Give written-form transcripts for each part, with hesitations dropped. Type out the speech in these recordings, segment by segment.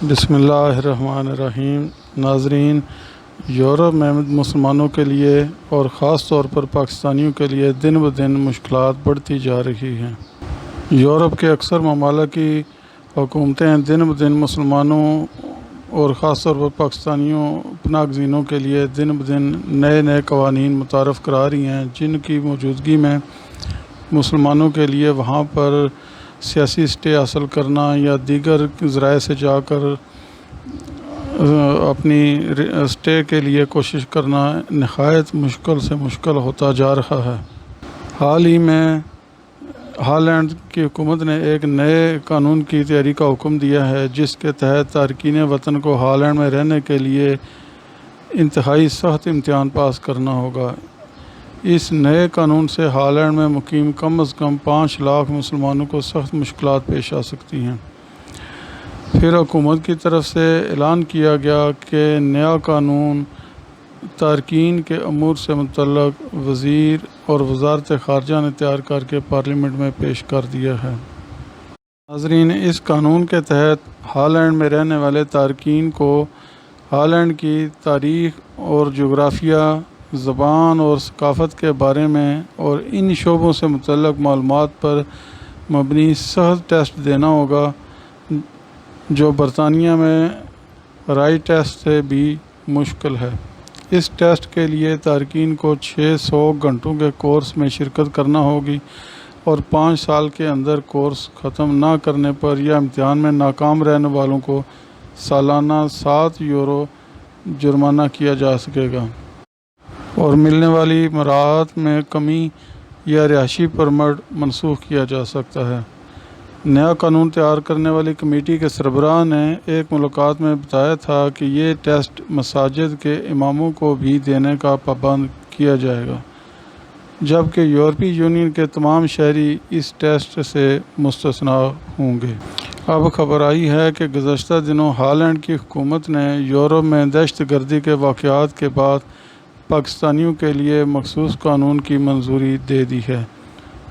بسم اللہ الرحمن الرحیم۔ ناظرین، یورپ میں مسلمانوں کے لیے اور خاص طور پر پاکستانیوں کے لیے دن بدن مشکلات بڑھتی جا رہی ہیں۔ یورپ کے اکثر ممالک کی حکومتیں دن بدن مسلمانوں اور خاص طور پر پاکستانیوں پناہ گزینوں کے لیے دن بدن نئے قوانین متعارف کرا رہی ہیں، جن کی موجودگی میں مسلمانوں کے لیے وہاں پر سیاسی اسٹے حاصل کرنا یا دیگر ذرائع سے جا کر اپنی اسٹے کے لیے کوشش کرنا نہایت مشکل سے مشکل ہوتا جا رہا ہے۔ حال ہی میں ہالینڈ کی حکومت نے ایک نئے قانون کی تیاری کا حکم دیا ہے، جس کے تحت تارکین وطن کو ہالینڈ میں رہنے کے لیے انتہائی سخت امتحان پاس کرنا ہوگا۔ اس نئے قانون سے ہالینڈ میں مقیم کم از کم 5 لاکھ مسلمانوں کو سخت مشکلات پیش آ سکتی ہیں۔ پھر حکومت کی طرف سے اعلان کیا گیا کہ نیا قانون تارکین کے امور سے متعلق وزیر اور وزارت خارجہ نے تیار کر کے پارلیمنٹ میں پیش کر دیا ہے۔ ناظرین، اس قانون کے تحت ہالینڈ میں رہنے والے تارکین کو ہالینڈ کی تاریخ اور جغرافیہ، زبان اور ثقافت کے بارے میں اور ان شعبوں سے متعلق معلومات پر مبنی سخت ٹیسٹ دینا ہوگا، جو برطانیہ میں رائی ٹیسٹ سے بھی مشکل ہے۔ اس ٹیسٹ کے لیے تارکین کو 600 گھنٹوں کے کورس میں شرکت کرنا ہوگی اور 5 سال کے اندر کورس ختم نہ کرنے پر یا امتحان میں ناکام رہنے والوں کو سالانہ 7 یورو جرمانہ کیا جا سکے گا اور ملنے والی مراعات میں کمی یا رہائشی پرمٹ منسوخ کیا جا سکتا ہے۔ نیا قانون تیار کرنے والی کمیٹی کے سربراہ نے ایک ملاقات میں بتایا تھا کہ یہ ٹیسٹ مساجد کے اماموں کو بھی دینے کا پابند کیا جائے گا، جبکہ یورپی یونین کے تمام شہری اس ٹیسٹ سے مستثنی ہوں گے۔ اب خبر آئی ہے کہ گزشتہ دنوں ہالینڈ کی حکومت نے یورپ میں دہشت گردی کے واقعات کے بعد پاکستانیوں کے لیے مخصوص قانون کی منظوری دے دی ہے۔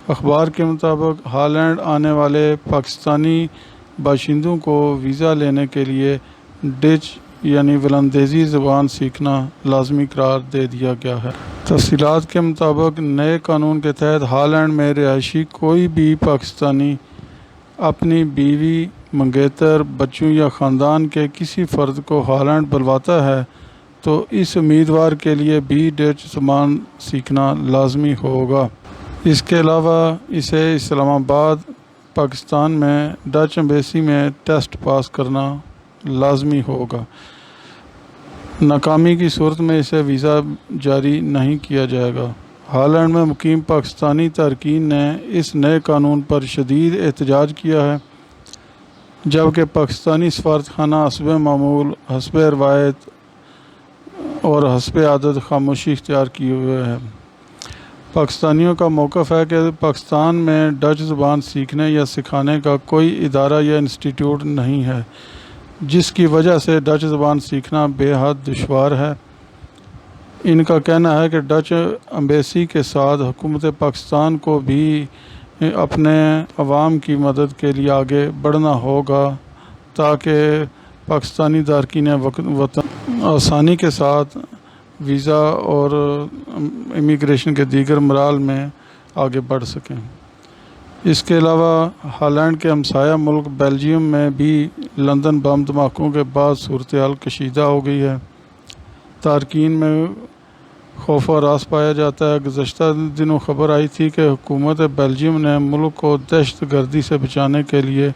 اخبار کے مطابق ہالینڈ آنے والے پاکستانی باشندوں کو ویزا لینے کے لیے ڈچ یعنی ولندیزی زبان سیکھنا لازمی قرار دے دیا گیا ہے۔ تفصیلات کے مطابق نئے قانون کے تحت ہالینڈ میں رہائشی کوئی بھی پاکستانی اپنی بیوی، منگیتر، بچوں یا خاندان کے کسی فرد کو ہالینڈ بلواتا ہے تو اس امیدوار کے لیے بھی ڈچ زبان سیکھنا لازمی ہوگا۔ اس کے علاوہ اسے اسلام آباد، پاکستان میں ڈچ ایمبیسی میں ٹیسٹ پاس کرنا لازمی ہوگا۔ ناکامی کی صورت میں اسے ویزا جاری نہیں کیا جائے گا۔ ہالینڈ میں مقیم پاکستانی تارکین نے اس نئے قانون پر شدید احتجاج کیا ہے، جبکہ پاکستانی سفارتخانہ حسب معمول، حسب روایت اور حسب عادت خاموشی اختیار کیے ہوئے ہے۔ پاکستانیوں کا موقف ہے کہ پاکستان میں ڈچ زبان سیکھنے یا سکھانے کا کوئی ادارہ یا انسٹیٹیوٹ نہیں ہے، جس کی وجہ سے ڈچ زبان سیکھنا بے حد دشوار ہے۔ ان کا کہنا ہے کہ ڈچ ایمبیسی کے ساتھ حکومت پاکستان کو بھی اپنے عوام کی مدد کے لیے آگے بڑھنا ہوگا تاکہ پاکستانی تارکین وطن آسانی کے ساتھ ویزا اور امیگریشن کے دیگر مراحل میں آگے بڑھ سکیں۔ اس کے علاوہ ہالینڈ کے ہمسایہ ملک بیلجیم میں بھی لندن بم دھماکوں کے بعد صورتحال کشیدہ ہو گئی ہے۔ تارکین میں خوف و ہراس پایا جاتا ہے۔ گزشتہ دنوں خبر آئی تھی کہ حکومت بیلجیم نے ملک کو دہشت گردی سے بچانے کے لیے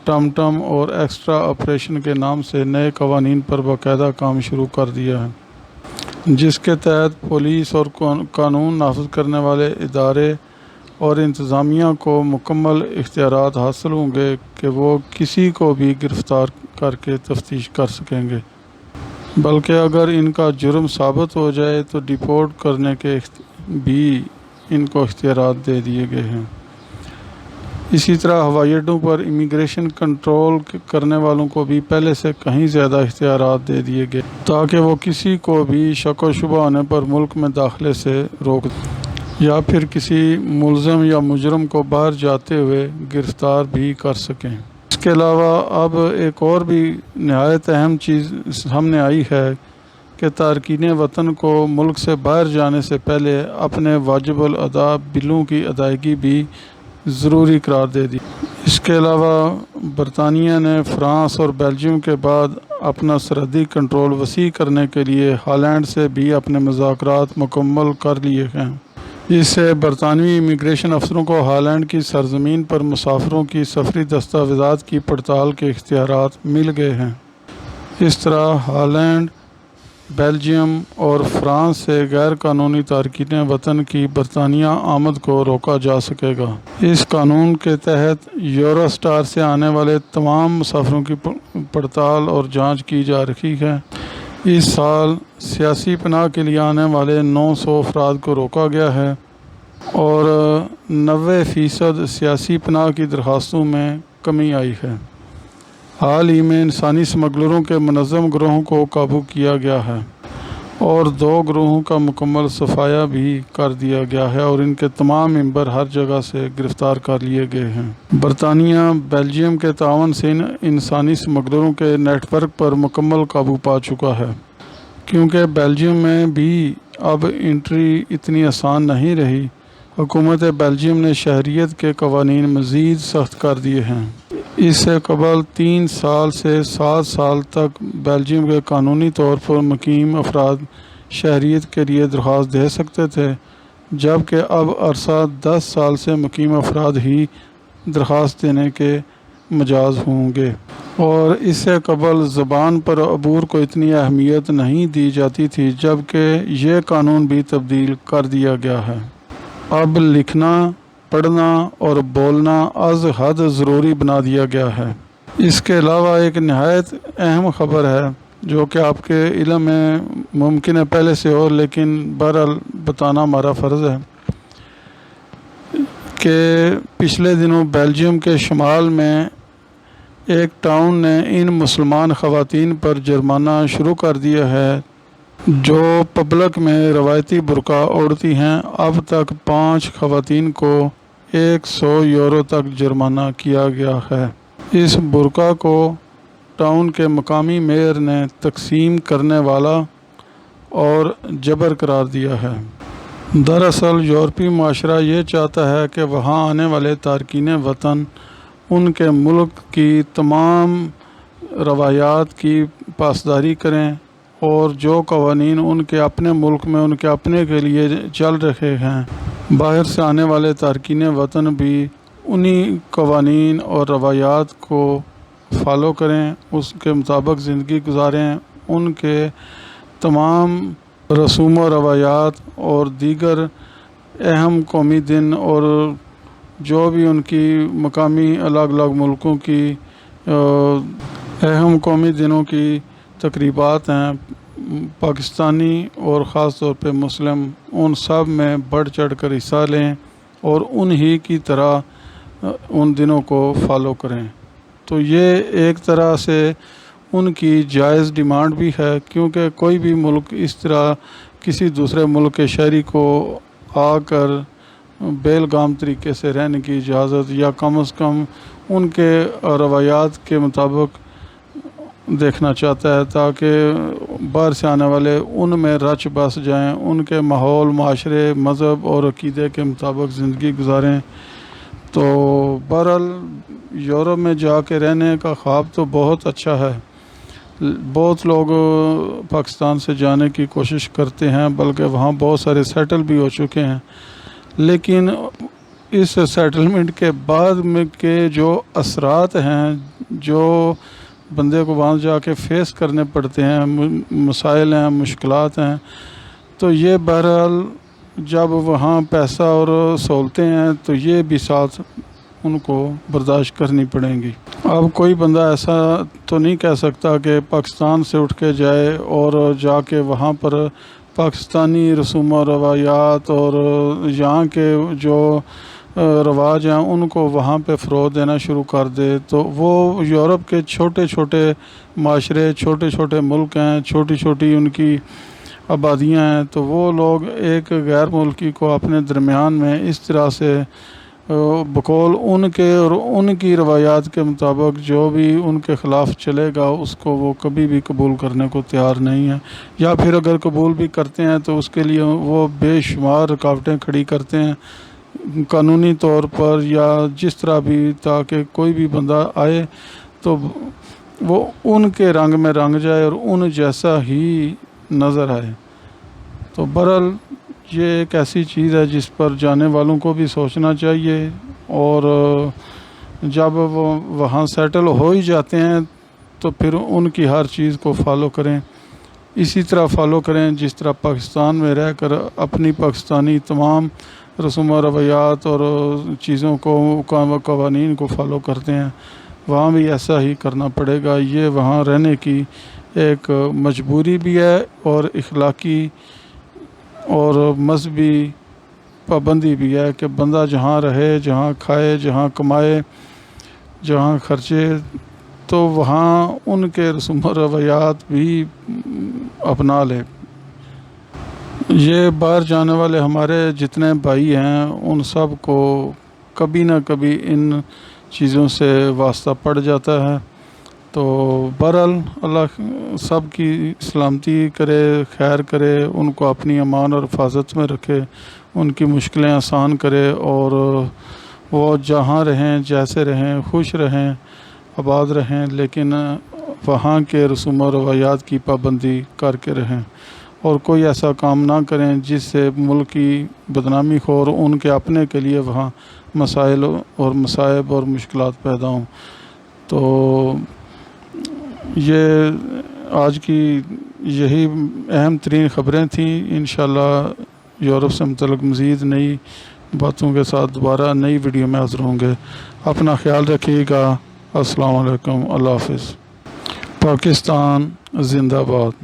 ٹم ٹم اور ایکسٹرا آپریشن کے نام سے نئے قوانین پر باقاعدہ کام شروع کر دیا ہے، جس کے تحت پولیس اور قانون نافذ کرنے والے ادارے اور انتظامیہ کو مکمل اختیارات حاصل ہوں گے کہ وہ کسی کو بھی گرفتار کر کے تفتیش کر سکیں گے، بلکہ اگر ان کا جرم ثابت ہو جائے تو ڈیپورٹ کرنے کے بھی ان کو اختیارات دے دیے گئے ہیں۔ اسی طرح ہوائی اڈوں پر امیگریشن کنٹرول کرنے والوں کو بھی پہلے سے کہیں زیادہ اختیارات دے دیے گئے تاکہ وہ کسی کو بھی شک و شبہ ہونے پر ملک میں داخلے سے روک دیں یا پھر کسی ملزم یا مجرم کو باہر جاتے ہوئے گرفتار بھی کر سکیں۔ اس کے علاوہ اب ایک اور بھی نہایت اہم چیز سامنے آئی ہے کہ تارکین وطن کو ملک سے باہر جانے سے پہلے اپنے واجب الادا بلوں کی ادائیگی بھی ضروری قرار دے دی۔ اس کے علاوہ برطانیہ نے فرانس اور بیلجیم کے بعد اپنا سرحدی کنٹرول وسیع کرنے کے لیے ہالینڈ سے بھی اپنے مذاکرات مکمل کر لیے ہیں۔ اس سے برطانوی امیگریشن افسروں کو ہالینڈ کی سرزمین پر مسافروں کی سفری دستاویزات کی پڑتال کے اختیارات مل گئے ہیں۔ اس طرح ہالینڈ، بیلجیم اور فرانس سے غیر قانونی تارکین وطن کی برطانیہ آمد کو روکا جا سکے گا۔ اس قانون کے تحت یورو اسٹار سے آنے والے تمام مسافروں کی پڑتال اور جانچ کی جا رہی ہے۔ اس سال سیاسی پناہ کے لیے آنے والے 900 افراد کو روکا گیا ہے اور 90% سیاسی پناہ کی درخواستوں میں کمی آئی ہے۔ حال ہی میں انسانی اسمگلروں کے منظم گروہوں کو قابو کیا گیا ہے اور 2 گروہوں کا مکمل صفایا بھی کر دیا گیا ہے اور ان کے تمام ممبر ہر جگہ سے گرفتار کر لیے گئے ہیں۔ برطانیہ بیلجیم کے تعاون سے انسانی اسمگلروں کے نیٹ ورک پر مکمل قابو پا چکا ہے، کیونکہ بیلجیم میں بھی اب انٹری اتنی آسان نہیں رہی۔ حکومت بیلجیم نے شہریت کے قوانین مزید سخت کر دیے ہیں۔ اس سے قبل 3 سال سے 7 سال تک بیلجیم کے قانونی طور پر مقیم افراد شہریت کے لیے درخواست دے سکتے تھے، جبکہ اب عرصہ 10 سال سے مقیم افراد ہی درخواست دینے کے مجاز ہوں گے، اور اس سے قبل زبان پر عبور کو اتنی اہمیت نہیں دی جاتی تھی، جبکہ یہ قانون بھی تبدیل کر دیا گیا ہے۔ اب لکھنا، پڑھنا اور بولنا از حد ضروری بنا دیا گیا ہے۔ اس کے علاوہ ایک نہایت اہم خبر ہے جو کہ آپ کے علم میں ممکن ہے پہلے سے ہو، لیکن بہرحال بتانا ہمارا فرض ہے کہ پچھلے دنوں بیلجیم کے شمال میں ایک ٹاؤن نے ان مسلمان خواتین پر جرمانہ شروع کر دیا ہے جو پبلک میں روایتی برقع اوڑھتی ہیں۔ اب تک 5 خواتین کو 100 یورو تک جرمانہ کیا گیا ہے۔ اس برقع کو ٹاؤن کے مقامی میئر نے تقسیم کرنے والا اور جبر قرار دیا ہے۔ دراصل یورپی معاشرہ یہ چاہتا ہے کہ وہاں آنے والے تارکین وطن ان کے ملک کی تمام روایات کی پاسداری کریں، اور جو قوانین ان کے اپنے ملک میں ان کے اپنے کے لیے چل رہے ہیں، باہر سے آنے والے تارکین وطن بھی انہی قوانین اور روایات کو فالو کریں، اس کے مطابق زندگی گزاریں، ان کے تمام رسوم و روایات اور دیگر اہم قومی دن اور جو بھی ان کی مقامی الگ الگ ملکوں کی اہم قومی دنوں کی تقریبات ہیں، پاکستانی اور خاص طور پہ مسلم ان سب میں بڑھ چڑھ کر حصہ لیں اور انہی کی طرح ان دنوں کو فالو کریں۔ تو یہ ایک طرح سے ان کی جائز ڈیمانڈ بھی ہے، کیونکہ کوئی بھی ملک اس طرح کسی دوسرے ملک کے شہری کو آ کر بے لگام طریقے سے رہنے کی اجازت یا کم از کم ان کے روایات کے مطابق دیکھنا چاہتا ہے، تاکہ باہر سے آنے والے ان میں رچ بس جائیں، ان کے ماحول، معاشرے، مذہب اور عقیدے کے مطابق زندگی گزاریں۔ تو بہرحال یورپ میں جا کے رہنے کا خواب تو بہت اچھا ہے، بہت لوگ پاکستان سے جانے کی کوشش کرتے ہیں، بلکہ وہاں بہت سارے سیٹل بھی ہو چکے ہیں، لیکن اس سیٹلمنٹ کے بعد میں کے جو اثرات ہیں، جو بندے کو وہاں جا کے فیس کرنے پڑتے ہیں، مسائل ہیں، مشکلات ہیں، تو یہ بہرحال جب وہاں پیسہ اور سہولتیں ہیں تو یہ بھی ساتھ ان کو برداشت کرنی پڑیں گی۔ اب کوئی بندہ ایسا تو نہیں کہہ سکتا کہ پاکستان سے اٹھ کے جائے اور جا کے وہاں پر پاکستانی رسوم و روایات اور یہاں کے جو رواج ہیں ان کو وہاں پہ فروغ دینا شروع کر دے۔ تو وہ یورپ کے چھوٹے چھوٹے معاشرے، چھوٹے چھوٹے ملک ہیں، چھوٹی چھوٹی ان کی آبادیاں ہیں، تو وہ لوگ ایک غیر ملکی کو اپنے درمیان میں اس طرح سے بقول ان کے اور ان کی روایات کے مطابق جو بھی ان کے خلاف چلے گا اس کو وہ کبھی بھی قبول کرنے کو تیار نہیں ہے، یا پھر اگر قبول بھی کرتے ہیں تو اس کے لیے وہ بے شمار رکاوٹیں کھڑی کرتے ہیں قانونی طور پر یا جس طرح بھی، تاکہ کوئی بھی بندہ آئے تو وہ ان کے رنگ میں رنگ جائے اور ان جیسا ہی نظر آئے۔ تو بہرحال یہ ایک ایسی چیز ہے جس پر جانے والوں کو بھی سوچنا چاہیے، اور جب وہ وہاں سیٹل ہو ہی جاتے ہیں تو پھر ان کی ہر چیز کو فالو کریں، اسی طرح فالو کریں جس طرح پاکستان میں رہ کر اپنی پاکستانی تمام رسوم و روایات اور چیزوں کو، قوانین کو فالو کرتے ہیں، وہاں بھی ایسا ہی کرنا پڑے گا۔ یہ وہاں رہنے کی ایک مجبوری بھی ہے اور اخلاقی اور مذہبی پابندی بھی ہے کہ بندہ جہاں رہے، جہاں کھائے، جہاں کمائے، جہاں خرچے، تو وہاں ان کے رسوم و روایات بھی اپنا لے۔ یہ باہر جانے والے ہمارے جتنے بھائی ہیں ان سب کو کبھی نہ کبھی ان چیزوں سے واسطہ پڑ جاتا ہے، تو بہرحال اللہ سب کی سلامتی کرے، خیر کرے، ان کو اپنی امان اور حفاظت میں رکھے، ان کی مشکلیں آسان کرے، اور وہ جہاں رہیں، جیسے رہیں، خوش رہیں، آباد رہیں، لیکن وہاں کے رسوم و روایات کی پابندی کر کے رہیں، اور کوئی ایسا کام نہ کریں جس سے ملک کی بدنامی ہو اور ان کے اپنے کے لیے وہاں مسائل اور مصائب اور مشکلات پیدا ہوں۔ تو یہ آج کی یہی اہم ترین خبریں تھیں۔ انشاءاللہ یورپ سے متعلق مزید نئی باتوں کے ساتھ دوبارہ نئی ویڈیو میں حاضر ہوں گے۔ اپنا خیال رکھیے گا۔ السلام علیکم، اللہ حافظ۔ پاکستان زندہ باد۔